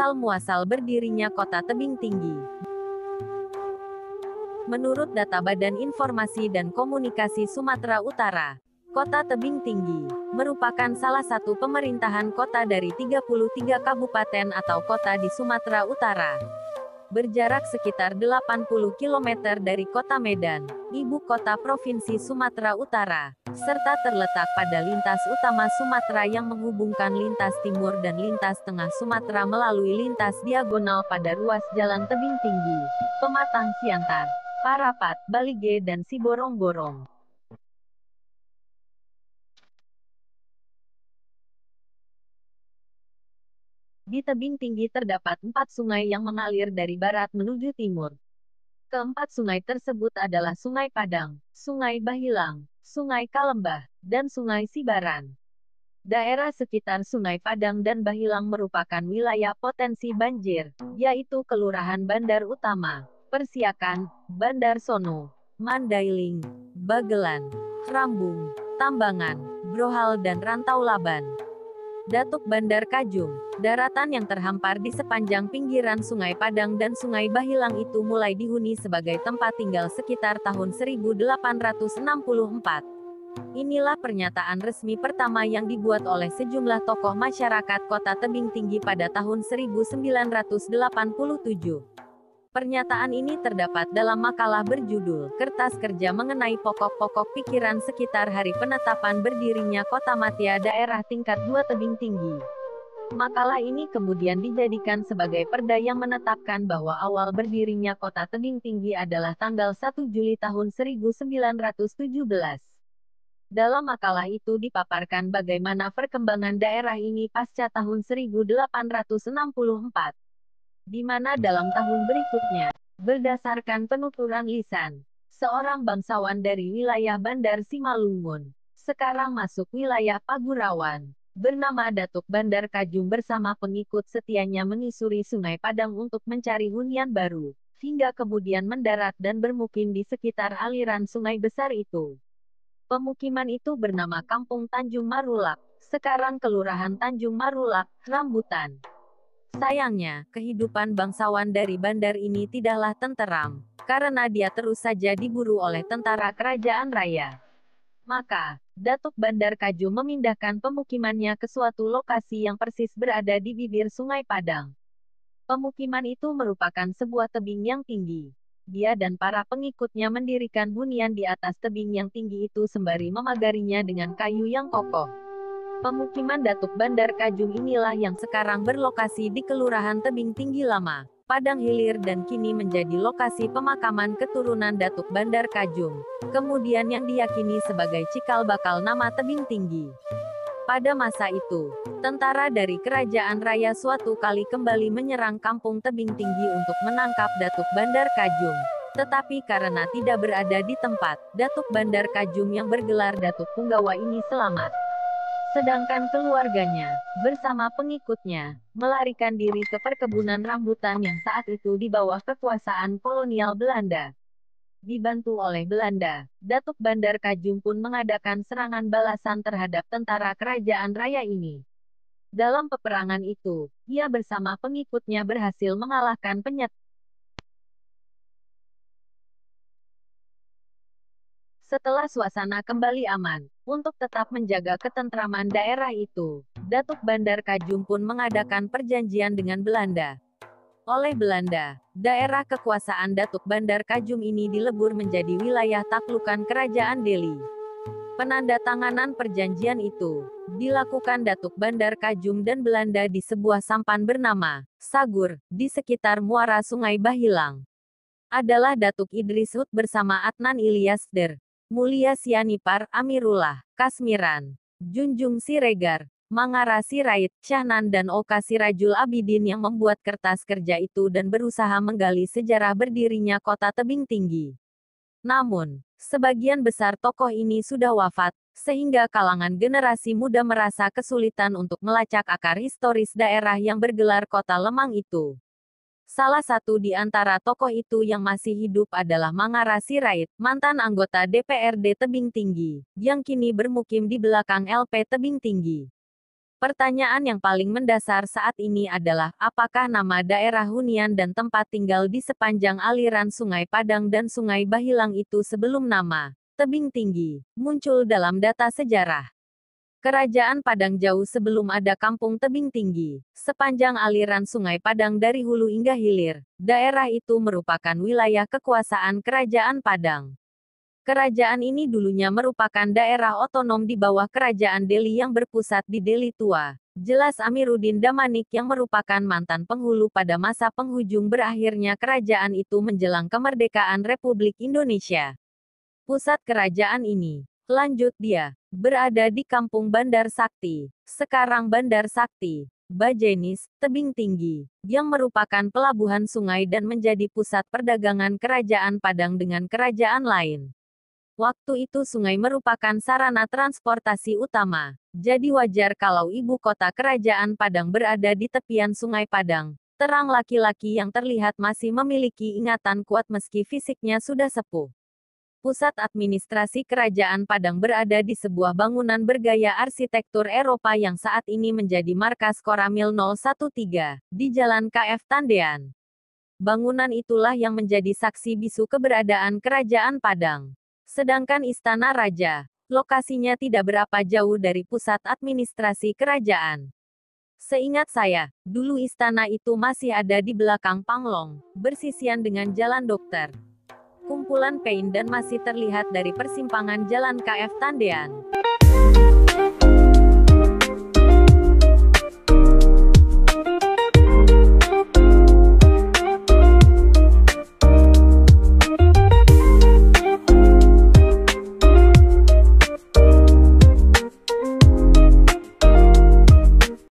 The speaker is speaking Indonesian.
asal-muasal berdirinya Kota Tebing Tinggi. Menurut data Badan Informasi dan Komunikasi Sumatera Utara, Kota Tebing Tinggi merupakan salah satu pemerintahan kota dari 33 kabupaten atau kota di Sumatera Utara. Berjarak sekitar 80 km dari Kota Medan, ibu kota Provinsi Sumatera Utara, serta terletak pada lintas utama Sumatera yang menghubungkan lintas timur dan lintas tengah Sumatera melalui lintas diagonal pada ruas Jalan Tebing Tinggi, Pematang Siantar, Parapat, Balige dan Siborong-Borong. Di tebing tinggi terdapat 4 sungai yang mengalir dari barat menuju timur. Keempat sungai tersebut adalah Sungai Padang, Sungai Bahilang, Sungai Kalembah, dan Sungai Sibaran. Daerah sekitar Sungai Padang dan Bahilang merupakan wilayah potensi banjir, yaitu Kelurahan Bandar Utama, Persiakan, Bandar Sono, Mandailing, Bagelan, Rambung, Tambangan, Brohal dan Rantau Laban. Datuk Bandar Kajung, daratan yang terhampar di sepanjang pinggiran Sungai Padang dan Sungai Bahilang itu mulai dihuni sebagai tempat tinggal sekitar tahun 1864. Inilah pernyataan resmi pertama yang dibuat oleh sejumlah tokoh masyarakat Kota Tebing Tinggi pada tahun 1987. Pernyataan ini terdapat dalam makalah berjudul "Kertas Kerja Mengenai Pokok-Pokok Pikiran Sekitar Hari Penetapan Berdirinya Kota Matia Daerah Tingkat 2 Tebing Tinggi". Makalah ini kemudian dijadikan sebagai perda yang menetapkan bahwa awal berdirinya Kota Tebing Tinggi adalah tanggal 1 Juli tahun 1917. Dalam makalah itu dipaparkan bagaimana perkembangan daerah ini pasca tahun 1864. Di mana dalam tahun berikutnya, berdasarkan penuturan lisan, seorang bangsawan dari wilayah Bandar Simalungun, sekarang masuk wilayah Pagurawan, bernama Datuk Bandar Kajung bersama pengikut setianya menyusuri Sungai Padang untuk mencari hunian baru, hingga kemudian mendarat dan bermukim di sekitar aliran sungai besar itu. Pemukiman itu bernama Kampung Tanjung Marulak, sekarang Kelurahan Tanjung Marulak, Rambutan. Sayangnya, kehidupan bangsawan dari bandar ini tidaklah tenteram, karena dia terus saja diburu oleh tentara kerajaan raya. Maka, Datuk Bandar Kajung memindahkan pemukimannya ke suatu lokasi yang persis berada di bibir Sungai Padang. Pemukiman itu merupakan sebuah tebing yang tinggi. Dia dan para pengikutnya mendirikan hunian di atas tebing yang tinggi itu sembari memagarinya dengan kayu yang kokoh. Pemukiman Datuk Bandar Kajung inilah yang sekarang berlokasi di Kelurahan Tebing Tinggi Lama, Padang Hilir dan kini menjadi lokasi pemakaman keturunan Datuk Bandar Kajung, kemudian yang diyakini sebagai cikal bakal nama Tebing Tinggi. Pada masa itu, tentara dari Kerajaan Raya suatu kali kembali menyerang Kampung Tebing Tinggi untuk menangkap Datuk Bandar Kajung. Tetapi karena tidak berada di tempat, Datuk Bandar Kajung yang bergelar Datuk Punggawa ini selamat. Sedangkan keluarganya, bersama pengikutnya, melarikan diri ke perkebunan rambutan yang saat itu di bawah kekuasaan kolonial Belanda. Dibantu oleh Belanda, Datuk Bandar Kajung pun mengadakan serangan balasan terhadap tentara kerajaan raya ini. Dalam peperangan itu, ia bersama pengikutnya berhasil mengalahkan penjajah. Setelah suasana kembali aman, untuk tetap menjaga ketentraman daerah itu, Datuk Bandar Kajung pun mengadakan perjanjian dengan Belanda. Oleh Belanda, daerah kekuasaan Datuk Bandar Kajung ini dilebur menjadi wilayah taklukan Kerajaan Delhi. Penandatanganan perjanjian itu dilakukan Datuk Bandar Kajung dan Belanda di sebuah sampan bernama Sagur, di sekitar muara Sungai Bahilang. Adalah Datuk Idris Hud bersama Adnan Ilyas Der, Mulia Sianipar Amirullah, Kasmiran, Junjung Siregar, Mangara Sirait, Syahnan dan Oka Sirajul Abidin yang membuat kertas kerja itu dan berusaha menggali sejarah berdirinya Kota Tebing Tinggi. Namun, sebagian besar tokoh ini sudah wafat, sehingga kalangan generasi muda merasa kesulitan untuk melacak akar historis daerah yang bergelar Kota Lemang itu. Salah satu di antara tokoh itu yang masih hidup adalah Mangara Sirait, mantan anggota DPRD Tebing Tinggi, yang kini bermukim di belakang LP Tebing Tinggi. Pertanyaan yang paling mendasar saat ini adalah, apakah nama daerah hunian dan tempat tinggal di sepanjang aliran Sungai Padang dan Sungai Bahilang itu sebelum nama Tebing Tinggi muncul dalam data sejarah? Kerajaan Padang jauh sebelum ada Kampung Tebing Tinggi. Sepanjang aliran Sungai Padang dari hulu hingga hilir, daerah itu merupakan wilayah kekuasaan Kerajaan Padang. Kerajaan ini dulunya merupakan daerah otonom di bawah Kerajaan Delhi yang berpusat di Delhi Tua. Jelas Amiruddin Damanik yang merupakan mantan penghulu pada masa penghujung berakhirnya kerajaan itu menjelang kemerdekaan Republik Indonesia. Pusat kerajaan ini, lanjut dia, berada di Kampung Bandar Sakti, sekarang Bandar Sakti, Bajenis, Tebing Tinggi, yang merupakan pelabuhan sungai dan menjadi pusat perdagangan Kerajaan Padang dengan kerajaan lain. Waktu itu sungai merupakan sarana transportasi utama, jadi wajar kalau ibu kota Kerajaan Padang berada di tepian Sungai Padang. Terang laki-laki yang terlihat masih memiliki ingatan kuat meski fisiknya sudah sepuh. Pusat administrasi Kerajaan Padang berada di sebuah bangunan bergaya arsitektur Eropa yang saat ini menjadi markas Koramil 013, di Jalan KF Tandean. Bangunan itulah yang menjadi saksi bisu keberadaan Kerajaan Padang. Sedangkan Istana Raja, lokasinya tidak berapa jauh dari pusat administrasi kerajaan. Seingat saya, dulu istana itu masih ada di belakang Panglong, bersisian dengan Jalan Dokter. Kumpulan Pain dan masih terlihat dari persimpangan Jalan KF Tandean.